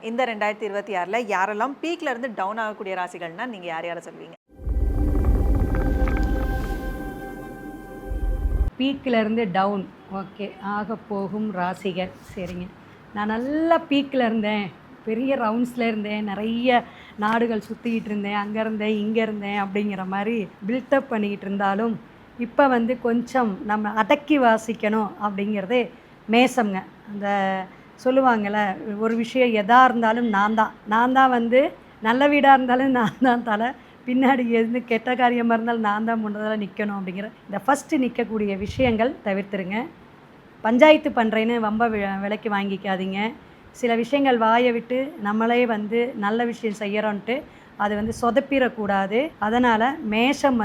இந்த 2026ல யாரெல்லாம் பீக்ல இருந்து டவுன் ஆகக்கூடிய ராசிகள்னா நீங்க யார சொல்வீங்க? பீக்கில் இருந்து டவுன் ஓகே ஆக போகும் ராசிகள். சரிங்க, நான் நல்லா பீக்கில் இருந்தேன், பெரிய ரவுண்ட்ஸில் இருந்தேன், நிறைய நாடுகள் சுற்றிக்கிட்டு இருந்தேன், அங்கே இருந்தேன் இங்கே இருந்தேன் அப்படிங்கிற மாதிரி பில்டப் பண்ணிக்கிட்டு இருந்தாலும் இப்போ கொஞ்சம் நம்ம அடக்கி வாசிக்கணும் அப்படிங்கிறது மேசம்ங்க. அந்த சொல்லுவாங்கள்ல, ஒரு விஷயம் எதாக இருந்தாலும் நான் தான் நல்ல வீடாக இருந்தாலும் நான் தான் தலை, பின்னாடி எது கெட்ட காரியமாக இருந்தாலும் நான் தான் முன்னதில் நிற்கணும் அப்படிங்கிற இந்த ஃபஸ்ட்டு நிற்கக்கூடிய விஷயங்கள் தவிர்த்துருங்க. பஞ்சாயத்து பண்ணுறேன்னு ரொம்ப விலைக்கு வாங்கிக்காதீங்க. சில விஷயங்கள் வாயை விட்டு நம்மளே நல்ல விஷயம் செய்கிறோன்ட்டு அது சொதப்பிடக்கூடாது. அதனால் மேஷம்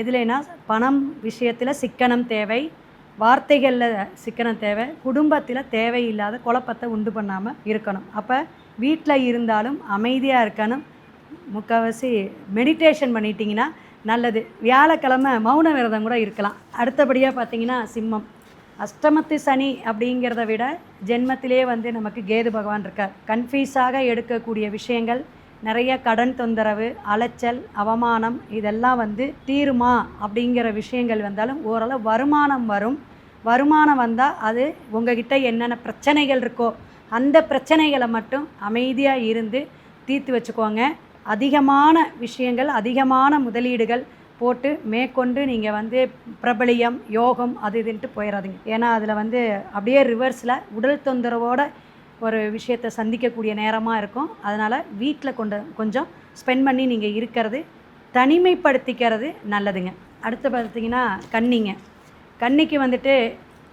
எதுலேனா பணம் விஷயத்தில் சிக்கனம் தேவை, வார்த்தைகளில் சிக்கனம் தேவை, குடும்பத்தில் தேவையில்லாத குழப்பத்தை உண்டு பண்ணாமல் இருக்கணும். அப்போ வீட்டில் இருந்தாலும் அமைதியாக இருக்கணும். முக்கால்வாசி மெடிடேஷன் பண்ணிட்டீங்கன்னா நல்லது. வியாழக்கிழமை மௌன விரதம் கூட இருக்கலாம். அடுத்தபடியாக பார்த்திங்கன்னா சிம்மம். அஷ்டமத்து சனி அப்படிங்கிறத விட ஜென்மத்திலே நமக்கு கேது பகவான் இருக்கார். கன்ஃபியூஸாக எடுக்கக்கூடிய விஷயங்கள், நிறைய கடன் தொந்தரவு, அலைச்சல், அவமானம் இதெல்லாம் தீருமா அப்படிங்கிற விஷயங்கள் வந்தாலும் ஓரளவு வருமானம் வரும். வருமானம் வந்தால் அது உங்ககிட்ட என்னென்ன பிரச்சனைகள் இருக்கோ அந்த பிரச்சனைகளை மட்டும் அமைதியாக இருந்து தீர்த்து வச்சுக்கோங்க. அதிகமான விஷயங்கள், அதிகமான முதலீடுகள் போட்டு மேற்கொண்டு நீங்கள் பிரபலியம், யோகம் அது இதுன்ட்டு போயிடாதீங்க. ஏன்னா அதில் அப்படியே ரிவர்ஸில் உடல் தொந்தரவோட ஒரு விஷயத்தை சந்திக்கக்கூடிய நேரமாக இருக்கும். அதனால் வீட்டில் கொஞ்சம் ஸ்பெண்ட் பண்ணி நீங்கள் இருக்கிறது, தனிமைப்படுத்திக்கிறது நல்லதுங்க. அடுத்து பார்த்திங்கன்னா கன்னிங்க. கன்னிக்கு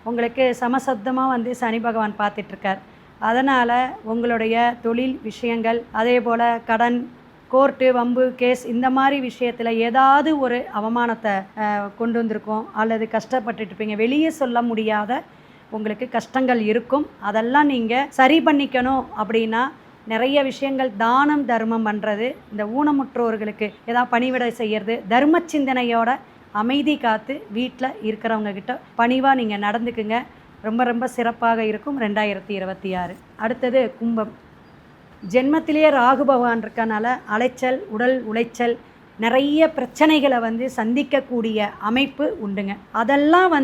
உங்களுக்கு சமசப்தமாக சனி பகவான் பார்த்துட்ருக்கார். அதனால் உங்களுடைய தொழில் விஷயங்கள், அதே போல் கடன், கோர்ட்டு, வம்பு, கேஸ் இந்த மாதிரி விஷயத்தில் ஏதாவது ஒரு அவமானத்தை கொண்டு வந்திருக்கோம், அல்லது கஷ்டப்பட்டுருப்பீங்க. வெளியே சொல்ல முடியாத உங்களுக்கு கஷ்டங்கள் இருக்கும். அதெல்லாம் நீங்கள் சரி பண்ணிக்கணும் அப்படின்னா நிறைய விஷயங்கள் தானம் தர்மம் பண்ணுறது, இந்த ஊனமுற்றோர்களுக்கு ஏதாவது பணிவிடை செய்கிறது, தர்ம சிந்தனையோட அமைதி காத்து வீட்டில் இருக்கிறவங்கக்கிட்ட பணிவாக நீங்கள் நடந்துக்குங்க. ரொம்ப ரொம்ப சிறப்பாக இருக்கும் 2026. அடுத்தது கும்பம். ஜென்மத்திலேயே ராகு பகவான் இருக்கனால அலைச்சல், உடல் உளைச்சல், நிறைய பிரச்சனைகளை சந்திக்கக்கூடிய அமைப்பு உண்டுங்க. அதெல்லாம்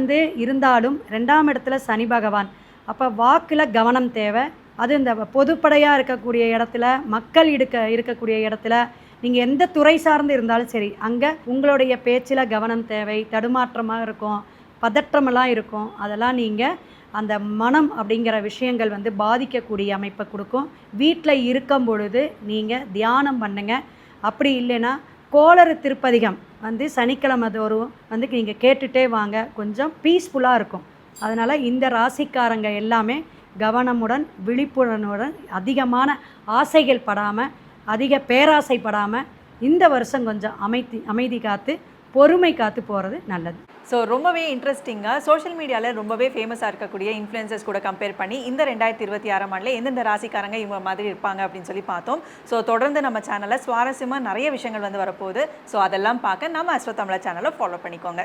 இருந்தாலும் 2ஆம் இடத்துல சனி பகவான். அப்போ வாக்கில் கவனம் தேவை. அது இந்த பொதுப்படையாக இருக்கக்கூடிய இடத்துல, மக்கள் இருக்கக்கூடிய இடத்துல, நீங்கள் எந்த துறை சார்ந்து இருந்தாலும் சரி, அங்கே உங்களுடைய பேச்சில் கவனம் தேவை. தடுமாற்றமாக இருக்கும், பதற்றமெல்லாம் இருக்கும். அதெல்லாம் நீங்கள் அந்த மனம் அப்படிங்கிற விஷயங்கள் பாதிக்கக்கூடிய அமைப்பை கொடுக்கும். வீட்டில் இருக்கும் பொழுது நீங்கள் தியானம் பண்ணுங்கள். அப்படி இல்லைன்னா கோளறு திருப்பதிகம் சனிக்கிழமை தோறும் நீங்கள் கேட்டுகிட்டே வாங்க, கொஞ்சம் பீஸ்ஃபுல்லாக இருக்கும். அதனால் இந்த ராசிக்காரங்க எல்லாமே கவனமுடன், விழிப்புணர்வுடன், அதிகமான ஆசைகள் படாமல், அதிக பேராசைப்படாமல் இந்த வருஷம் கொஞ்சம் அமைதி காத்து, பொறுமை காத்து போகிறது நல்லது. ஸோ ரொம்பவே இன்ட்ரெஸ்டிங்காக சோஷியல் மீடியாவில் ரொம்பவே ஃபேமஸாக இருக்கக்கூடிய இன்ஃப்ளூயன்சர்ஸ் கூட கம்பேர் பண்ணி இந்த 2026ஆம் ஆண்டில் எந்தெந்த ராசிக்காரங்க இவங்க மாதிரி இருப்பாங்க அப்படின்னு சொல்லி பார்த்தோம். ஸோ தொடர்ந்து நம்ம சேனலில் சுவாரஸ்யமாக நிறைய விஷயங்கள் வரப்போகுது. ஸோ அதெல்லாம் பார்க்க நம்ம அஸ்ட்ரோ தமிழா சேனலை ஃபாலோ பண்ணிக்கோங்க.